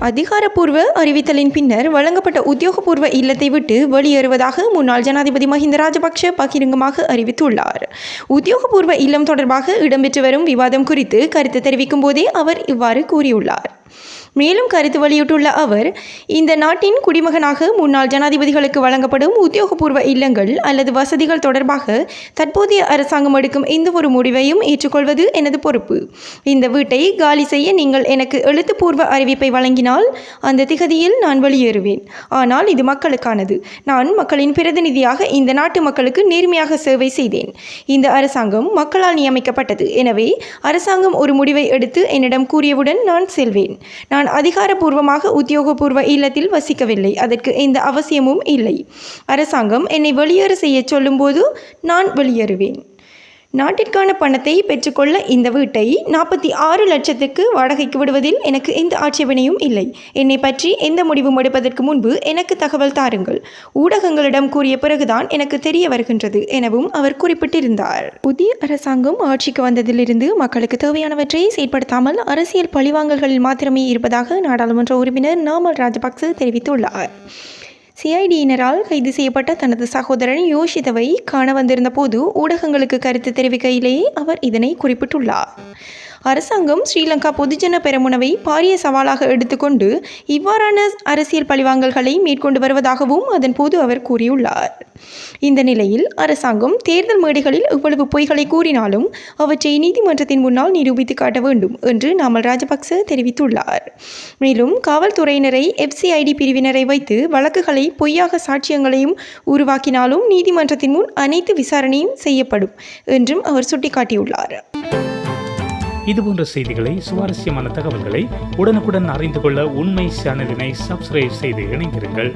அதிகாரப்பூர்வ அறிவித்தலின் பின்னர் வழங்கப்பட்ட உத்தியோகபூர்வ இல்லத்தை விட்டு வெளியேறுவதாக முன்னாள் ஜனாதிபதி மஹிந்த ராஜபக்ஷ பகிரங்கமாக அறிவித்துள்ளார். உத்தியோகபூர்வ இல்லம் தொடர்பாக இடம்பெற்று வரும் விவாதம் குறித்து கருத்து தெரிவிக்கும் போதே அவர் இவ்வாறு கூறியுள்ளார். மேலும் கருத்து வெளியிட்டுள்ள அவர், இந்த நாட்டின் குடிமகனாக முன்னாள் ஜனாதிபதிகளுக்கு வழங்கப்படும் உத்தியோகபூர்வ இல்லங்கள் அல்லது வசதிகள் தொடர்பாக தற்போதைய அரசாங்கம் எடுக்கும் எந்த ஒரு முடிவையும் ஏற்றுக்கொள்வது எனது பொறுப்பு. இந்த வீட்டை காலி செய்ய நீங்கள் எனக்கு எழுத்துப்பூர்வ அறிவிப்பை வழங்கினால் அந்த திகதியில் நான் வெளியேறுவேன். ஆனால் இது மக்களுக்கானது. நான் மக்களின் பிரதிநிதியாக இந்த நாட்டு மக்களுக்கு நேர்மையாக சேவை செய்தேன். இந்த அரசாங்கம் மக்களால் நியமிக்கப்பட்டது. எனவே அரசாங்கம் ஒரு முடிவை எடுத்து என்னிடம் கூறியவுடன் நான் செல்வேன். நான் அதிகாரப்பூர்வமாக உத்தியோகபூர்வ இல்லத்தில் வசிக்கவில்லை. அதற்கு எந்த அவசியமும் இல்லை. அரசாங்கம் என்னை வெளியேற செய்ய சொல்லும்போது நான் வெளியேறுவேன். நாட்டிற்கான பணத்தை பெற்றுக்கொள்ள இந்த வீட்டை 46 லட்சத்துக்கு வாடகைக்கு விடுவதில் எனக்கு எந்த ஆட்சேபனையும் இல்லை. என்னை பற்றி எந்த முடிவும் எடுப்பதற்கு முன்பு எனக்கு தகவல் தாருங்கள். ஊடகங்களிடம் கூறிய பிறகுதான் எனக்கு தெரிய வருகின்றது எனவும் அவர் குறிப்பிட்டிருந்தார். புதிய அரசாங்கம் ஆட்சிக்கு வந்ததிலிருந்து மக்களுக்கு தேவையானவற்றை செயற்படுத்தாமல் அரசியல் பழிவாங்கல்களில் மாத்திரமே இருப்பதாக நாடாளுமன்ற உறுப்பினர் நாமல் ராஜபக்ச தெரிவித்துள்ளார். சிஐடியினரால் கைது செய்யப்பட்ட தனது சகோதரன் யோஷிதவை காண வந்திருந்த போது ஊடகங்களுக்கு கருத்து தெரிவிக்கையிலேயே அவர் இதனை குறிப்பிட்டுள்ளார். அரசாங்கம் ஸ்ரீலங்கா பொதுஜன பெரமுனவை பாரிய சவாலாக எடுத்துக்கொண்டு இவ்வாறான அரசியல் பழிவாங்கல்களை மேற்கொண்டு வருவதாகவும் அதன் போது அவர் கூறியுள்ளார். இந்த நிலையில் அரசாங்கம் தேர்தல் மேடைகளில் இவ்வளவு பொய்களை கூறினாலும் அவற்றை நீதிமன்றத்தின் முன்னால் நிரூபித்து காட்ட வேண்டும் என்று நாமல் ராஜபக்ச தெரிவித்துள்ளார். மேலும் காவல்துறையினரை FCID பிரிவினரை வைத்து வழக்குகளை பொய்யாக சாட்சியங்களையும் உருவாக்கினாலும் நீதிமன்றத்தின் முன் அனைத்து விசாரணையும் செய்யப்படும் என்றும் அவர் சுட்டிக்காட்டியுள்ளார். இதுபோன்ற செய்திகளை, சுவாரஸ்யமான தகவல்களை உடனுக்குடன் அறிந்து கொள்ள உண்மை சேனலினை சப்ஸ்கிரைப் செய்து இணைந்திருங்கள்.